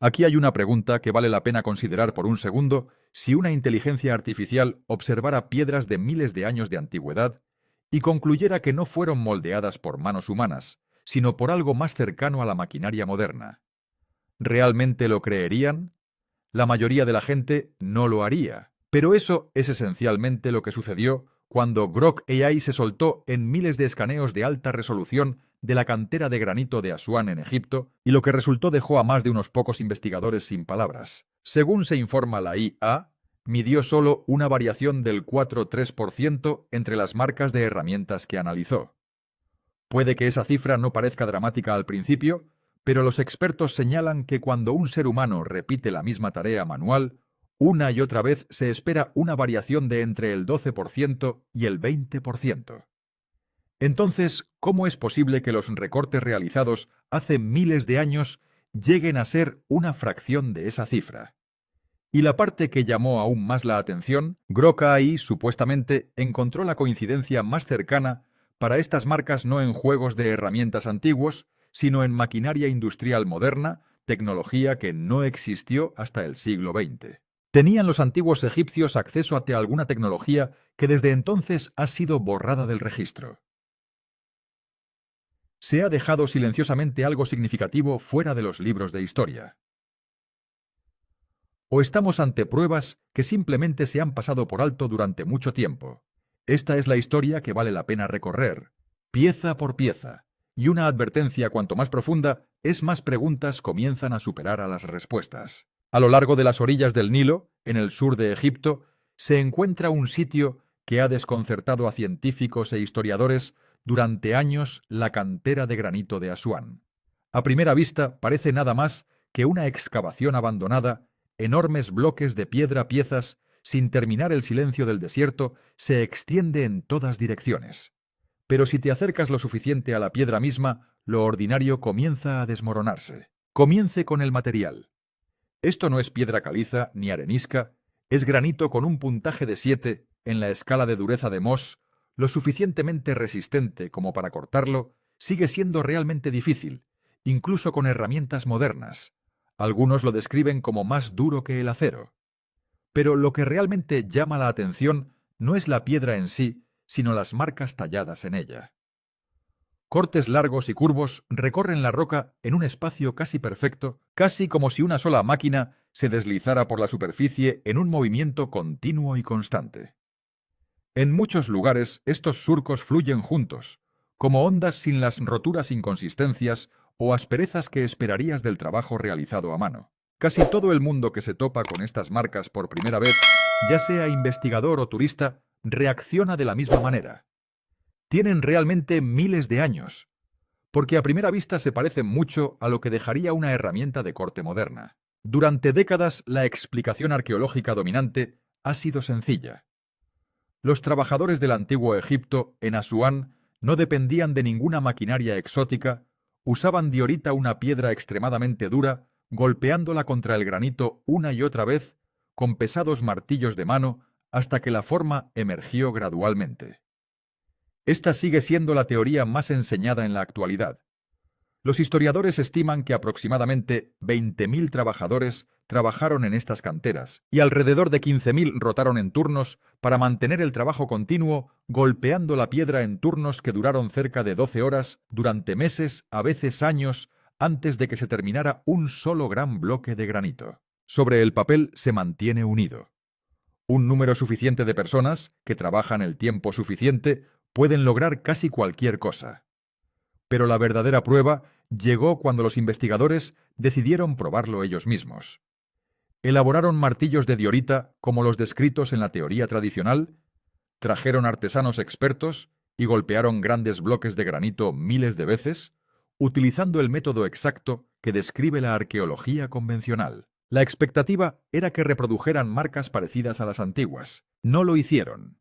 Aquí hay una pregunta que vale la pena considerar por un segundo si una inteligencia artificial observara piedras de miles de años de antigüedad y concluyera que no fueron moldeadas por manos humanas, sino por algo más cercano a la maquinaria moderna. ¿Realmente lo creerían? La mayoría de la gente no lo haría. Pero eso es esencialmente lo que sucedió cuando Grok AI se soltó en miles de escaneos de alta resolución de la cantera de granito de Asuán en Egipto, y lo que resultó dejó a más de unos pocos investigadores sin palabras. Según se informa la IA, midió solo una variación del 4,3% entre las marcas de herramientas que analizó. Puede que esa cifra no parezca dramática al principio, pero los expertos señalan que cuando un ser humano repite la misma tarea manual, una y otra vez se espera una variación de entre el 12% y el 20%. Entonces, ¿cómo es posible que los recortes realizados hace miles de años lleguen a ser una fracción de esa cifra? Y la parte que llamó aún más la atención, Grok AI supuestamente encontró la coincidencia más cercana para estas marcas no en juegos de herramientas antiguos, sino en maquinaria industrial moderna, tecnología que no existió hasta el siglo XX. ¿Tenían los antiguos egipcios acceso a alguna tecnología que desde entonces ha sido borrada del registro? ¿Se ha dejado silenciosamente algo significativo fuera de los libros de historia? ¿O estamos ante pruebas que simplemente se han pasado por alto durante mucho tiempo? Esta es la historia que vale la pena recorrer, pieza por pieza, y una advertencia cuanto más profunda es más preguntas comienzan a superar a las respuestas. A lo largo de las orillas del Nilo, en el sur de Egipto, se encuentra un sitio que ha desconcertado a científicos e historiadores durante años: la cantera de granito de Asuán. A primera vista parece nada más que una excavación abandonada. Enormes bloques de piedra, piezas, sin terminar. El silencio del desierto se extiende en todas direcciones. Pero si te acercas lo suficiente a la piedra misma, lo ordinario comienza a desmoronarse. Comience con el material. Esto no es piedra caliza ni arenisca, es granito con un puntaje de 7 en la escala de dureza de Mohs, lo suficientemente resistente como para cortarlo. Sigue siendo realmente difícil, incluso con herramientas modernas. Algunos lo describen como más duro que el acero. Pero lo que realmente llama la atención no es la piedra en sí, sino las marcas talladas en ella. Cortes largos y curvos recorren la roca en un espacio casi perfecto, casi como si una sola máquina se deslizara por la superficie en un movimiento continuo y constante. En muchos lugares estos surcos fluyen juntos, como ondas sin las roturas inconsistencias o asperezas que esperarías del trabajo realizado a mano. Casi todo el mundo que se topa con estas marcas por primera vez, ya sea investigador o turista, reacciona de la misma manera. Tienen realmente miles de años, porque a primera vista se parecen mucho a lo que dejaría una herramienta de corte moderna. Durante décadas, la explicación arqueológica dominante ha sido sencilla. Los trabajadores del antiguo Egipto, en Asuán, no dependían de ninguna maquinaria exótica, usaban diorita, una piedra extremadamente dura, golpeándola contra el granito una y otra vez, con pesados martillos de mano, hasta que la forma emergió gradualmente. Esta sigue siendo la teoría más enseñada en la actualidad. Los historiadores estiman que aproximadamente 20.000 trabajadores trabajaron en estas canteras y alrededor de 15.000 rotaron en turnos para mantener el trabajo continuo, golpeando la piedra en turnos que duraron cerca de 12 horas durante meses, a veces años, antes de que se terminara un solo gran bloque de granito. Sobre el papel se mantiene unido. Un número suficiente de personas, que trabajan el tiempo suficiente, pueden lograr casi cualquier cosa. Pero la verdadera prueba llegó cuando los investigadores decidieron probarlo ellos mismos. Elaboraron martillos de diorita como los descritos en la teoría tradicional, trajeron artesanos expertos y golpearon grandes bloques de granito miles de veces, utilizando el método exacto que describe la arqueología convencional. La expectativa era que reprodujeran marcas parecidas a las antiguas. No lo hicieron.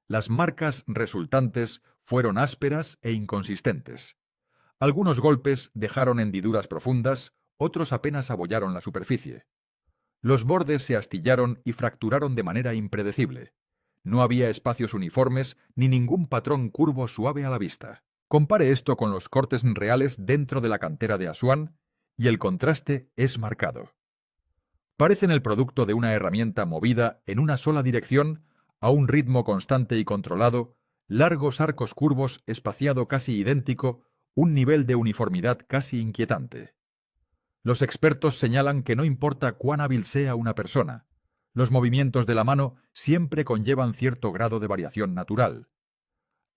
Las marcas resultantes fueron ásperas e inconsistentes. Algunos golpes dejaron hendiduras profundas, otros apenas abollaron la superficie. Los bordes se astillaron y fracturaron de manera impredecible. No había espacios uniformes ni ningún patrón curvo suave a la vista. Compare esto con los cortes reales dentro de la cantera de Asuán y el contraste es marcado. Parecen el producto de una herramienta movida en una sola dirección, a un ritmo constante y controlado, largos arcos curvos espaciado casi idéntico, un nivel de uniformidad casi inquietante. Los expertos señalan que no importa cuán hábil sea una persona, los movimientos de la mano siempre conllevan cierto grado de variación natural.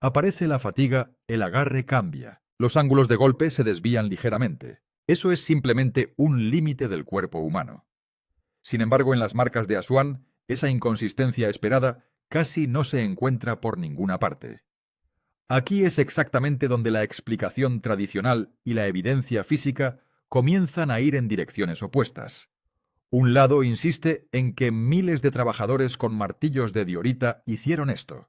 Aparece la fatiga, el agarre cambia, los ángulos de golpe se desvían ligeramente. Eso es simplemente un límite del cuerpo humano. Sin embargo, en las marcas de Asuán, esa inconsistencia esperada casi no se encuentra por ninguna parte. Aquí es exactamente donde la explicación tradicional y la evidencia física comienzan a ir en direcciones opuestas. Un lado insiste en que miles de trabajadores con martillos de diorita hicieron esto.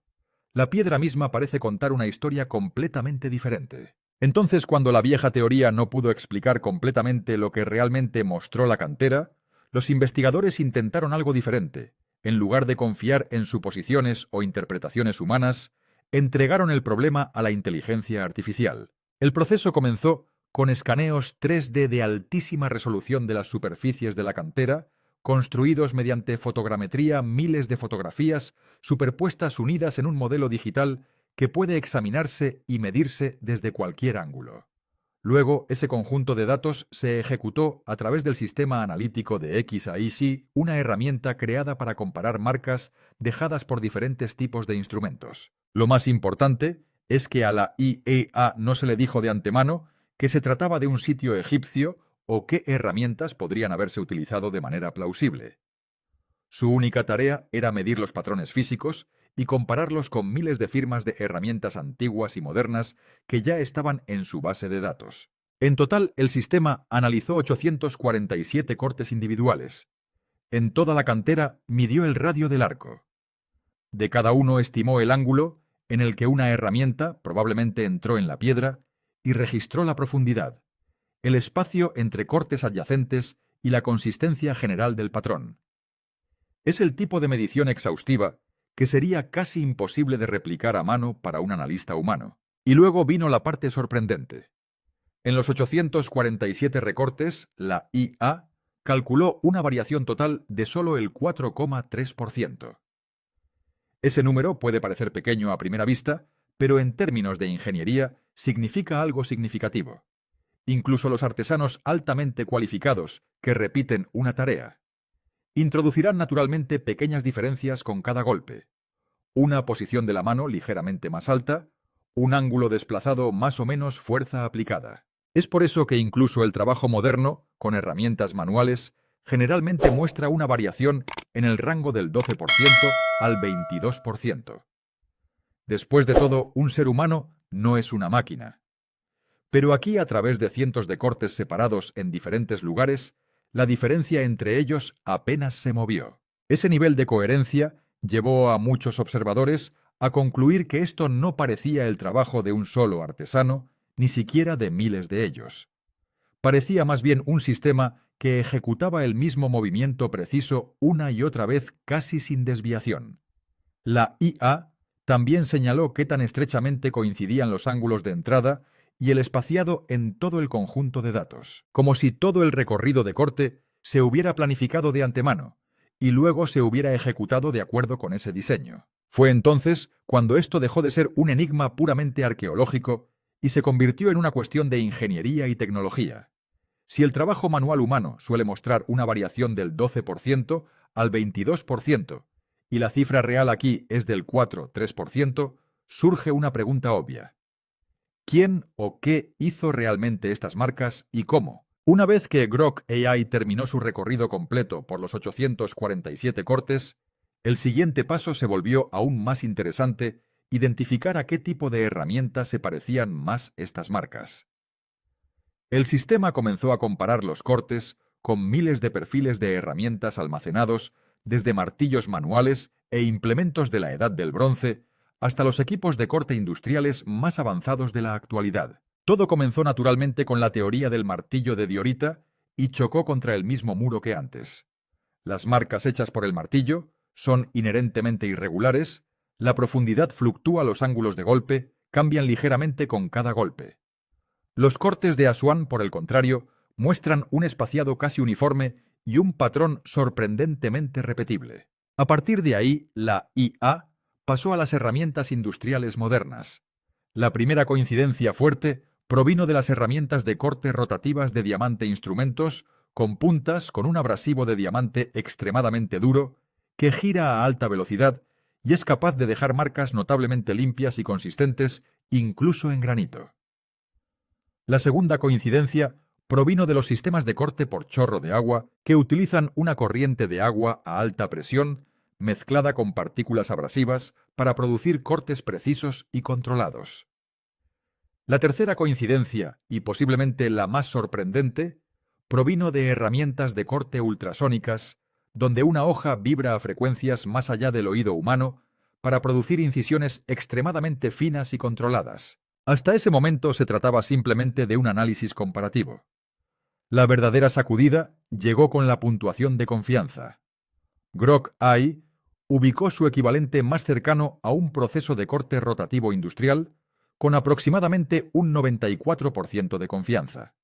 La piedra misma parece contar una historia completamente diferente. Entonces, cuando la vieja teoría no pudo explicar completamente lo que realmente mostró la cantera, los investigadores intentaron algo diferente. En lugar de confiar en suposiciones o interpretaciones humanas, entregaron el problema a la inteligencia artificial. El proceso comenzó con escaneos 3D de altísima resolución de las superficies de la cantera, construidos mediante fotogrametría, miles de fotografías superpuestas unidas en un modelo digital que puede examinarse y medirse desde cualquier ángulo. Luego, ese conjunto de datos se ejecutó a través del sistema analítico de XAIC, una herramienta creada para comparar marcas dejadas por diferentes tipos de instrumentos. Lo más importante es que a la IEA no se le dijo de antemano que se trataba de un sitio egipcio o qué herramientas podrían haberse utilizado de manera plausible. Su única tarea era medir los patrones físicos y compararlos con miles de firmas de herramientas antiguas y modernas que ya estaban en su base de datos. En total, el sistema analizó 847 cortes individuales. En toda la cantera midió el radio del arco. De cada uno estimó el ángulo en el que una herramienta probablemente entró en la piedra y registró la profundidad, el espacio entre cortes adyacentes y la consistencia general del patrón. Es el tipo de medición exhaustiva que sería casi imposible de replicar a mano para un analista humano. Y luego vino la parte sorprendente. En los 847 recortes, la IA calculó una variación total de solo el 4,3%. Ese número puede parecer pequeño a primera vista, pero en términos de ingeniería significa algo significativo. Incluso los artesanos altamente cualificados que repiten una tarea introducirán naturalmente pequeñas diferencias con cada golpe. Una posición de la mano ligeramente más alta, un ángulo desplazado más o menos fuerza aplicada. Es por eso que incluso el trabajo moderno, con herramientas manuales, generalmente muestra una variación en el rango del 12% al 22%. Después de todo, un ser humano no es una máquina. Pero aquí, a través de cientos de cortes separados en diferentes lugares, la diferencia entre ellos apenas se movió. Ese nivel de coherencia llevó a muchos observadores a concluir que esto no parecía el trabajo de un solo artesano, ni siquiera de miles de ellos. Parecía más bien un sistema que ejecutaba el mismo movimiento preciso una y otra vez casi sin desviación. La IA también señaló qué tan estrechamente coincidían los ángulos de entrada y el espaciado en todo el conjunto de datos, como si todo el recorrido de corte se hubiera planificado de antemano y luego se hubiera ejecutado de acuerdo con ese diseño. Fue entonces cuando esto dejó de ser un enigma puramente arqueológico y se convirtió en una cuestión de ingeniería y tecnología. Si el trabajo manual humano suele mostrar una variación del 12% al 22%, y la cifra real aquí es del 4-3%, surge una pregunta obvia. ¿Quién o qué hizo realmente estas marcas y cómo? Una vez que Grok AI terminó su recorrido completo por los 847 cortes, el siguiente paso se volvió aún más interesante: identificar a qué tipo de herramientas se parecían más estas marcas. El sistema comenzó a comparar los cortes con miles de perfiles de herramientas almacenados, desde martillos manuales e implementos de la Edad del Bronce hasta los equipos de corte industriales más avanzados de la actualidad. Todo comenzó naturalmente con la teoría del martillo de diorita y chocó contra el mismo muro que antes. Las marcas hechas por el martillo son inherentemente irregulares, la profundidad fluctúa, los ángulos de golpe cambian ligeramente con cada golpe. Los cortes de Asuán, por el contrario, muestran un espaciado casi uniforme y un patrón sorprendentemente repetible. A partir de ahí, la IA pasó a las herramientas industriales modernas. La primera coincidencia fuerte provino de las herramientas de corte rotativas de diamante instrumentos con puntas con un abrasivo de diamante extremadamente duro que gira a alta velocidad y es capaz de dejar marcas notablemente limpias y consistentes incluso en granito. La segunda coincidencia provino de los sistemas de corte por chorro de agua que utilizan una corriente de agua a alta presión mezclada con partículas abrasivas para producir cortes precisos y controlados. La tercera coincidencia, y posiblemente la más sorprendente, provino de herramientas de corte ultrasónicas, donde una hoja vibra a frecuencias más allá del oído humano para producir incisiones extremadamente finas y controladas. Hasta ese momento se trataba simplemente de un análisis comparativo. La verdadera sacudida llegó con la puntuación de confianza. Groq AI ubicó su equivalente más cercano a un proceso de corte rotativo industrial con aproximadamente un 94% de confianza.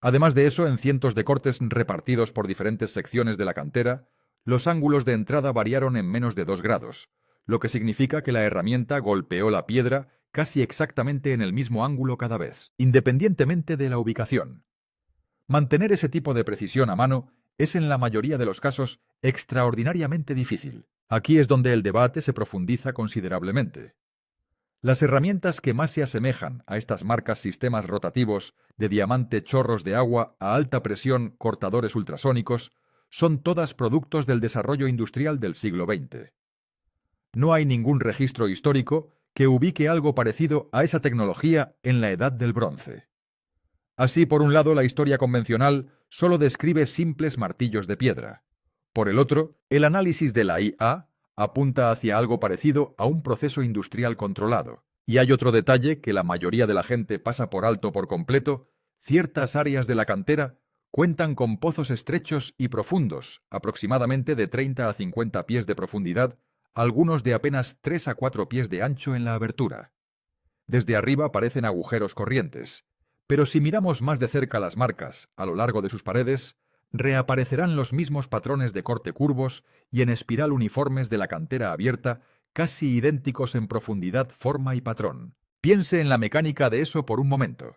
Además de eso, en cientos de cortes repartidos por diferentes secciones de la cantera, los ángulos de entrada variaron en menos de 2 grados, lo que significa que la herramienta golpeó la piedra casi exactamente en el mismo ángulo cada vez, independientemente de la ubicación. Mantener ese tipo de precisión a mano es en la mayoría de los casos extraordinariamente difícil. Aquí es donde el debate se profundiza considerablemente. Las herramientas que más se asemejan a estas marcas sistemas rotativos de diamante chorros de agua a alta presión cortadores ultrasónicos son todas productos del desarrollo industrial del siglo XX. No hay ningún registro histórico que ubique algo parecido a esa tecnología en la Edad del Bronce. Así, por un lado, la historia convencional solo describe simples martillos de piedra. Por el otro, el análisis de la IA apunta hacia algo parecido a un proceso industrial controlado. Y hay otro detalle que la mayoría de la gente pasa por alto por completo: ciertas áreas de la cantera cuentan con pozos estrechos y profundos, aproximadamente de 30 a 50 pies de profundidad, algunos de apenas 3 a 4 pies de ancho en la abertura. Desde arriba parecen agujeros corrientes, pero si miramos más de cerca las marcas a lo largo de sus paredes, reaparecerán los mismos patrones de corte curvos y en espiral uniformes de la cantera abierta, casi idénticos en profundidad, forma y patrón. Piense en la mecánica de eso por un momento.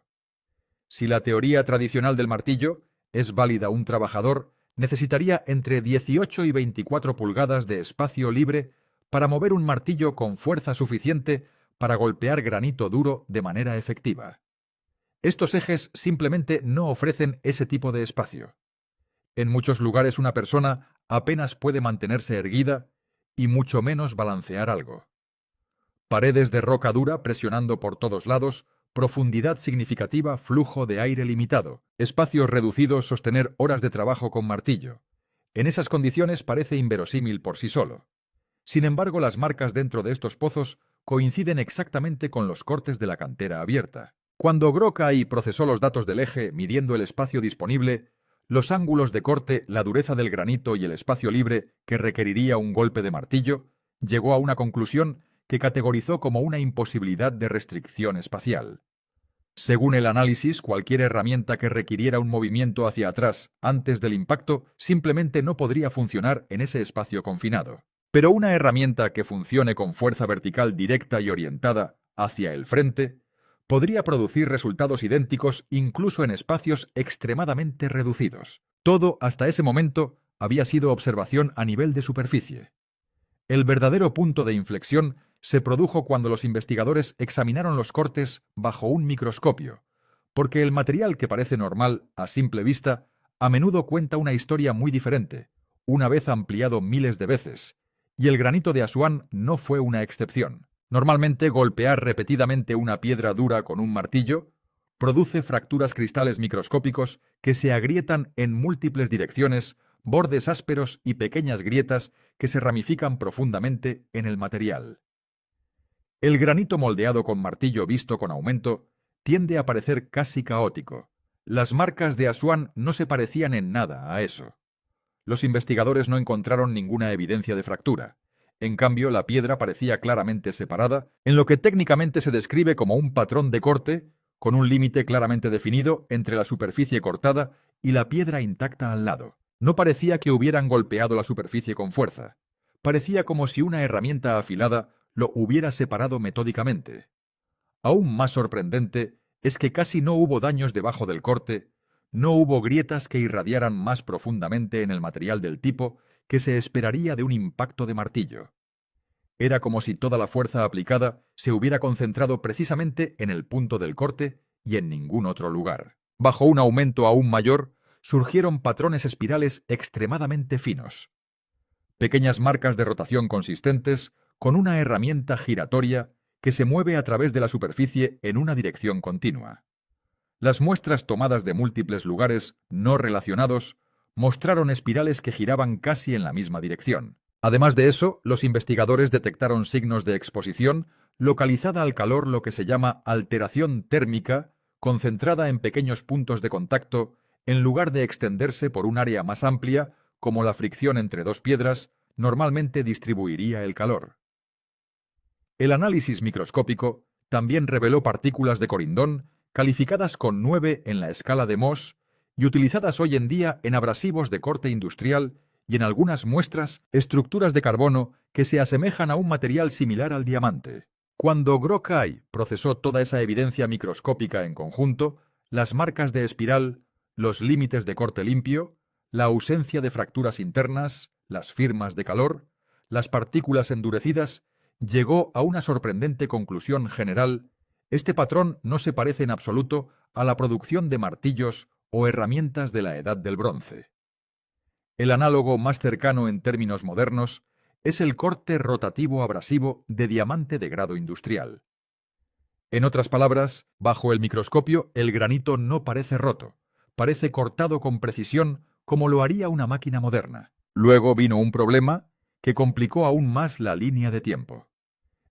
Si la teoría tradicional del martillo es válida, un trabajador necesitaría entre 18 y 24 pulgadas de espacio libre para mover un martillo con fuerza suficiente para golpear granito duro de manera efectiva. Estos ejes simplemente no ofrecen ese tipo de espacio. En muchos lugares una persona apenas puede mantenerse erguida y mucho menos balancear algo. Paredes de roca dura presionando por todos lados, profundidad significativa, flujo de aire limitado, espacios reducidos, sostener horas de trabajo con martillo. En esas condiciones parece inverosímil por sí solo. Sin embargo, las marcas dentro de estos pozos coinciden exactamente con los cortes de la cantera abierta. Cuando Groq AI procesó los datos del eje midiendo el espacio disponible, los ángulos de corte, la dureza del granito y el espacio libre que requeriría un golpe de martillo, llegó a una conclusión que categorizó como una imposibilidad de restricción espacial. Según el análisis, cualquier herramienta que requiriera un movimiento hacia atrás antes del impacto simplemente no podría funcionar en ese espacio confinado. Pero una herramienta que funcione con fuerza vertical directa y orientada hacia el frente podría producir resultados idénticos incluso en espacios extremadamente reducidos. Todo hasta ese momento había sido observación a nivel de superficie. El verdadero punto de inflexión se produjo cuando los investigadores examinaron los cortes bajo un microscopio, porque el material que parece normal a simple vista a menudo cuenta una historia muy diferente, una vez ampliado miles de veces, y el granito de Asuán no fue una excepción. Normalmente, golpear repetidamente una piedra dura con un martillo produce fracturas cristales microscópicos que se agrietan en múltiples direcciones, bordes ásperos y pequeñas grietas que se ramifican profundamente en el material. El granito moldeado con martillo visto con aumento tiende a parecer casi caótico. Las marcas de Asuán no se parecían en nada a eso. Los investigadores no encontraron ninguna evidencia de fractura. En cambio, la piedra parecía claramente separada, en lo que técnicamente se describe como un patrón de corte, con un límite claramente definido entre la superficie cortada y la piedra intacta al lado. No parecía que hubieran golpeado la superficie con fuerza. Parecía como si una herramienta afilada lo hubiera separado metódicamente. Aún más sorprendente es que casi no hubo daños debajo del corte, no hubo grietas que irradiaran más profundamente en el material del tipo que se esperaría de un impacto de martillo. Era como si toda la fuerza aplicada se hubiera concentrado precisamente en el punto del corte y en ningún otro lugar. Bajo un aumento aún mayor, surgieron patrones espirales extremadamente finos. Pequeñas marcas de rotación consistentes con una herramienta giratoria que se mueve a través de la superficie en una dirección continua. Las muestras tomadas de múltiples lugares no relacionados mostraron espirales que giraban casi en la misma dirección. Además de eso, los investigadores detectaron signos de exposición localizada al calor, lo que se llama alteración térmica, concentrada en pequeños puntos de contacto, en lugar de extenderse por un área más amplia, como la fricción entre dos piedras normalmente distribuiría el calor. El análisis microscópico también reveló partículas de corindón calificadas con 9 en la escala de Mohs y utilizadas hoy en día en abrasivos de corte industrial y en algunas muestras estructuras de carbono que se asemejan a un material similar al diamante. Cuando Grock-Ai procesó toda esa evidencia microscópica en conjunto, las marcas de espiral, los límites de corte limpio, la ausencia de fracturas internas, las firmas de calor, las partículas endurecidas, llegó a una sorprendente conclusión general: este patrón no se parece en absoluto a la producción de martillos o herramientas de la Edad del Bronce. El análogo más cercano en términos modernos es el corte rotativo abrasivo de diamante de grado industrial. En otras palabras, bajo el microscopio el granito no parece roto, parece cortado con precisión como lo haría una máquina moderna. Luego vino un problema que complicó aún más la línea de tiempo.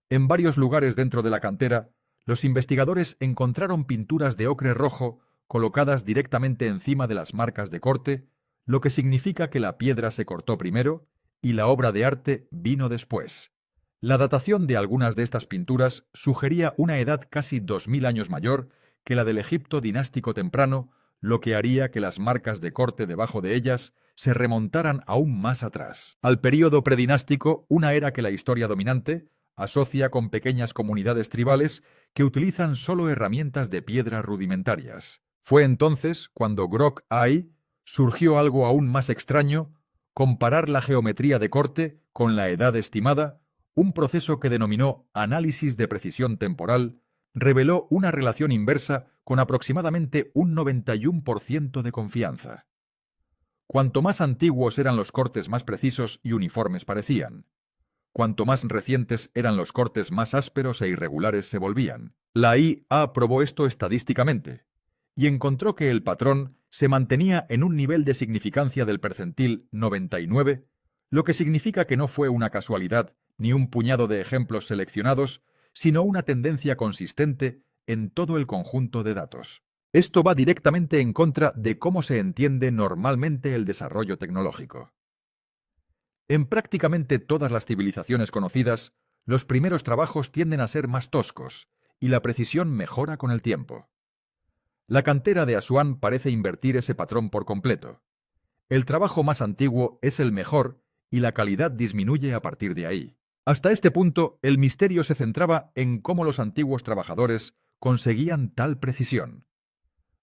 En varios lugares dentro de la cantera, los investigadores encontraron pinturas de ocre rojo colocadas directamente encima de las marcas de corte, lo que significa que la piedra se cortó primero y la obra de arte vino después. La datación de algunas de estas pinturas sugería una edad casi 2000 años mayor que la del Egipto dinástico temprano, lo que haría que las marcas de corte debajo de ellas se remontaran aún más atrás, al período predinástico, una era que la historia dominante asocia con pequeñas comunidades tribales que utilizan solo herramientas de piedra rudimentarias. Fue entonces cuando Grock-Ai surgió algo aún más extraño: comparar la geometría de corte con la edad estimada. Un proceso que denominó análisis de precisión temporal reveló una relación inversa con aproximadamente un 91% de confianza. Cuanto más antiguos eran los cortes, más precisos y uniformes parecían. Cuanto más recientes eran los cortes, más ásperos e irregulares se volvían. La IA probó esto estadísticamente y encontró que el patrón se mantenía en un nivel de significancia del percentil 99, lo que significa que no fue una casualidad ni un puñado de ejemplos seleccionados, sino una tendencia consistente en todo el conjunto de datos. Esto va directamente en contra de cómo se entiende normalmente el desarrollo tecnológico. En prácticamente todas las civilizaciones conocidas, los primeros trabajos tienden a ser más toscos y la precisión mejora con el tiempo. La cantera de Asuán parece invertir ese patrón por completo. El trabajo más antiguo es el mejor y la calidad disminuye a partir de ahí. Hasta este punto, el misterio se centraba en cómo los antiguos trabajadores conseguían tal precisión.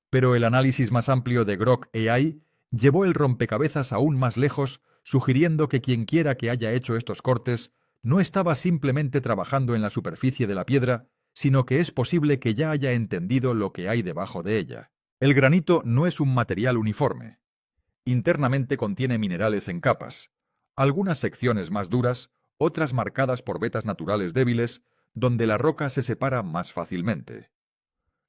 Pero el análisis más amplio de Grock-Ai llevó el rompecabezas aún más lejos, sugiriendo que quienquiera que haya hecho estos cortes no estaba simplemente trabajando en la superficie de la piedra, sino que es posible que ya haya entendido lo que hay debajo de ella. El granito no es un material uniforme. Internamente contiene minerales en capas, algunas secciones más duras, otras marcadas por vetas naturales débiles, donde la roca se separa más fácilmente.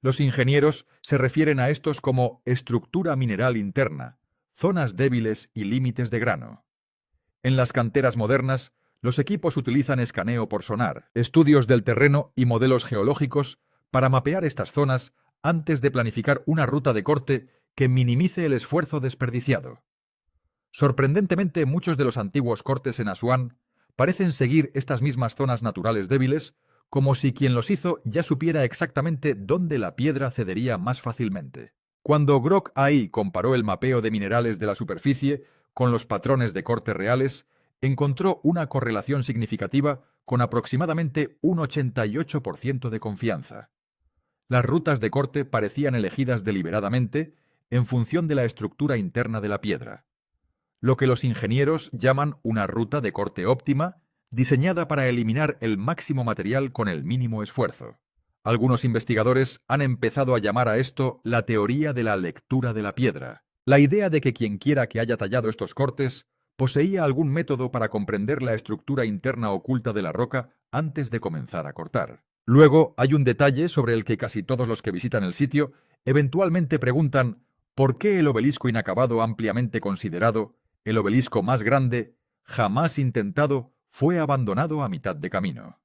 Los ingenieros se refieren a estos como estructura mineral interna, zonas débiles y límites de grano. En las canteras modernas, los equipos utilizan escaneo por sonar, estudios del terreno y modelos geológicos para mapear estas zonas antes de planificar una ruta de corte que minimice el esfuerzo desperdiciado. Sorprendentemente, muchos de los antiguos cortes en Asuán parecen seguir estas mismas zonas naturales débiles, como si quien los hizo ya supiera exactamente dónde la piedra cedería más fácilmente. Cuando Grock-Ai comparó el mapeo de minerales de la superficie con los patrones de corte reales, encontró una correlación significativa con aproximadamente un 88% de confianza. Las rutas de corte parecían elegidas deliberadamente en función de la estructura interna de la piedra, lo que los ingenieros llaman una ruta de corte óptima, diseñada para eliminar el máximo material con el mínimo esfuerzo. Algunos investigadores han empezado a llamar a esto la teoría de la lectura de la piedra, la idea de que quien quiera que haya tallado estos cortes poseía algún método para comprender la estructura interna oculta de la roca antes de comenzar a cortar. Luego hay un detalle sobre el que casi todos los que visitan el sitio eventualmente preguntan ¿por qué el obelisco inacabado ampliamente considerado, el obelisco más grande, jamás intentado, fue abandonado a mitad de camino?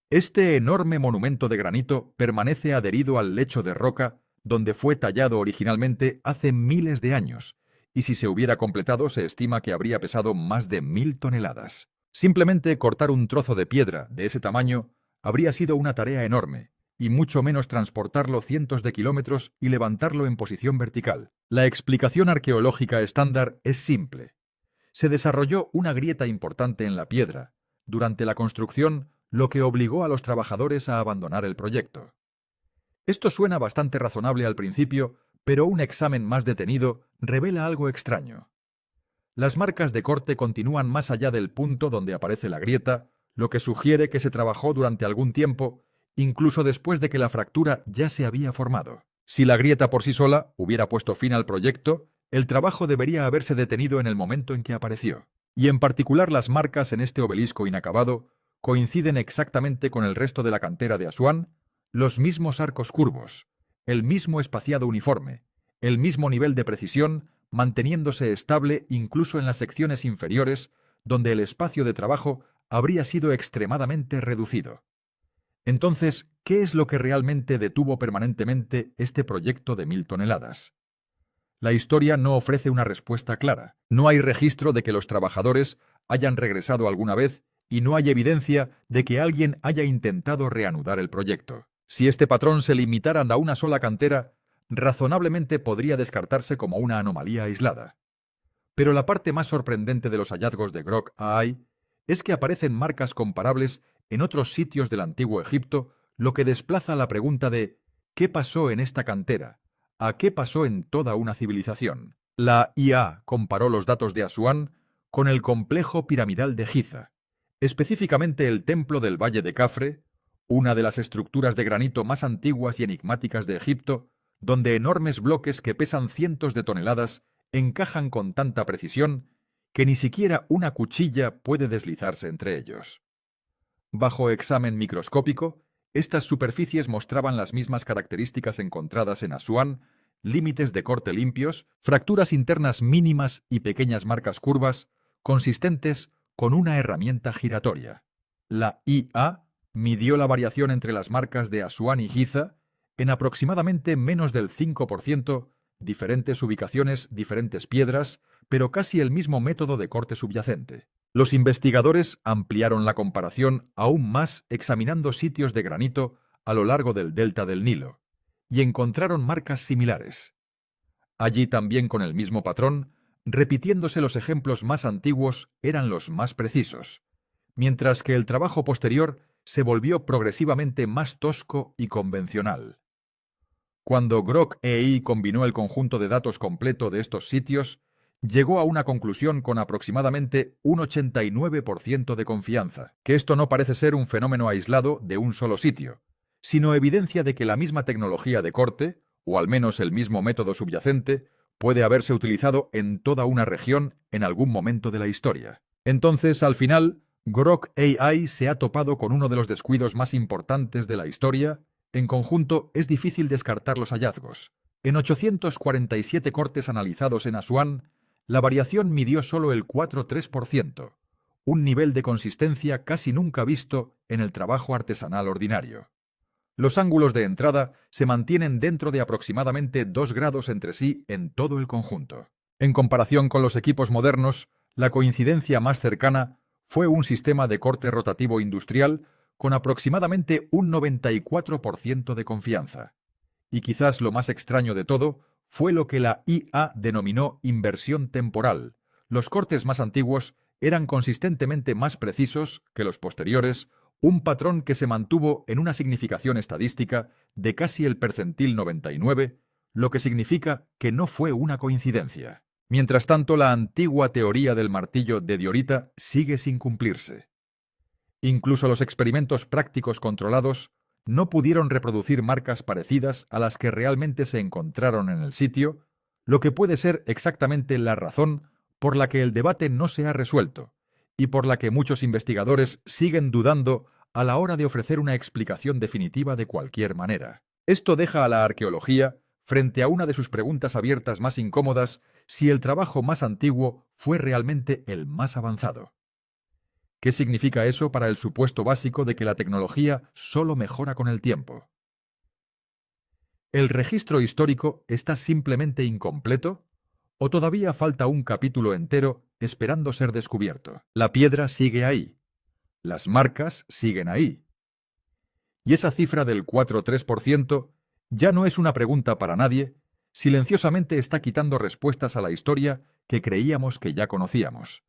Este enorme monumento de granito permanece adherido al lecho de roca donde fue tallado originalmente hace miles de años, y si se hubiera completado se estima que habría pesado más de 1000 toneladas. Simplemente cortar un trozo de piedra de ese tamaño habría sido una tarea enorme, y mucho menos transportarlo cientos de kilómetros y levantarlo en posición vertical. La explicación arqueológica estándar es simple. Se desarrolló una grieta importante en la piedra durante la construcción, lo que obligó a los trabajadores a abandonar el proyecto. Esto suena bastante razonable al principio, pero un examen más detenido revela algo extraño. Las marcas de corte continúan más allá del punto donde aparece la grieta, lo que sugiere que se trabajó durante algún tiempo, incluso después de que la fractura ya se había formado. Si la grieta por sí sola hubiera puesto fin al proyecto, el trabajo debería haberse detenido en el momento en que apareció. Y en particular las marcas en este obelisco inacabado coinciden exactamente con el resto de la cantera de Asuán, los mismos arcos curvos, el mismo espaciado uniforme, el mismo nivel de precisión, manteniéndose estable incluso en las secciones inferiores, donde el espacio de trabajo habría sido extremadamente reducido. Entonces, ¿qué es lo que realmente detuvo permanentemente este proyecto de 1000 toneladas? La historia no ofrece una respuesta clara. No hay registro de que los trabajadores hayan regresado alguna vez y no hay evidencia de que alguien haya intentado reanudar el proyecto. Si este patrón se limitara a una sola cantera, razonablemente podría descartarse como una anomalía aislada. Pero la parte más sorprendente de los hallazgos de Groc Ai es que aparecen marcas comparables en otros sitios del antiguo Egipto, lo que desplaza la pregunta de ¿qué pasó en esta cantera? ¿A qué pasó en toda una civilización? La IA comparó los datos de Asuán con el complejo piramidal de Giza, específicamente el templo del Valle de Cafre, una de las estructuras de granito más antiguas y enigmáticas de Egipto, donde enormes bloques que pesan cientos de toneladas encajan con tanta precisión que ni siquiera una cuchilla puede deslizarse entre ellos. Bajo examen microscópico, estas superficies mostraban las mismas características encontradas en Asuán: límites de corte limpios, fracturas internas mínimas y pequeñas marcas curvas, consistentes con una herramienta giratoria. La IA midió la variación entre las marcas de Asuán y Giza en aproximadamente menos del 5%, diferentes ubicaciones, diferentes piedras, pero casi el mismo método de corte subyacente. Los investigadores ampliaron la comparación aún más examinando sitios de granito a lo largo del delta del Nilo, y encontraron marcas similares. Allí también con el mismo patrón, repitiéndose los ejemplos más antiguos eran los más precisos, mientras que el trabajo posterior se volvió progresivamente más tosco y convencional. Cuando Groc EI combinó el conjunto de datos completo de estos sitios, llegó a una conclusión con aproximadamente un 89% de confianza, que esto no parece ser un fenómeno aislado de un solo sitio, sino evidencia de que la misma tecnología de corte, o al menos el mismo método subyacente, puede haberse utilizado en toda una región en algún momento de la historia. Entonces, al final, Groc AI se ha topado con uno de los descuidos más importantes de la historia. En conjunto, es difícil descartar los hallazgos. En 847 cortes analizados en Asuán, la variación midió solo el 4,3%, un nivel de consistencia casi nunca visto en el trabajo artesanal ordinario. Los ángulos de entrada se mantienen dentro de aproximadamente 2 grados entre sí en todo el conjunto. En comparación con los equipos modernos, la coincidencia más cercana fue un sistema de corte rotativo industrial con aproximadamente un 94% de confianza. Y quizás lo más extraño de todo fue lo que la IA denominó inversión temporal, Los cortes más antiguos eran consistentemente más precisos que los posteriores, un patrón que se mantuvo en una significación estadística de casi el percentil 99, lo que significa que no fue una coincidencia. Mientras tanto, la antigua teoría del martillo de diorita sigue sin cumplirse. Incluso los experimentos prácticos controlados no pudieron reproducir marcas parecidas a las que realmente se encontraron en el sitio, lo que puede ser exactamente la razón por la que el debate no se ha resuelto y por la que muchos investigadores siguen dudando a la hora de ofrecer una explicación definitiva de cualquier manera. Esto deja a la arqueología frente a una de sus preguntas abiertas más incómodas: si el trabajo más antiguo fue realmente el más avanzado. ¿Qué significa eso para el supuesto básico de que la tecnología solo mejora con el tiempo? ¿El registro histórico está simplemente incompleto? ¿O todavía falta un capítulo entero esperando ser descubierto? La piedra sigue ahí. Las marcas siguen ahí. Y esa cifra del 4,3% ya no es una pregunta para nadie, silenciosamente está quitando respuestas a la historia que creíamos que ya conocíamos.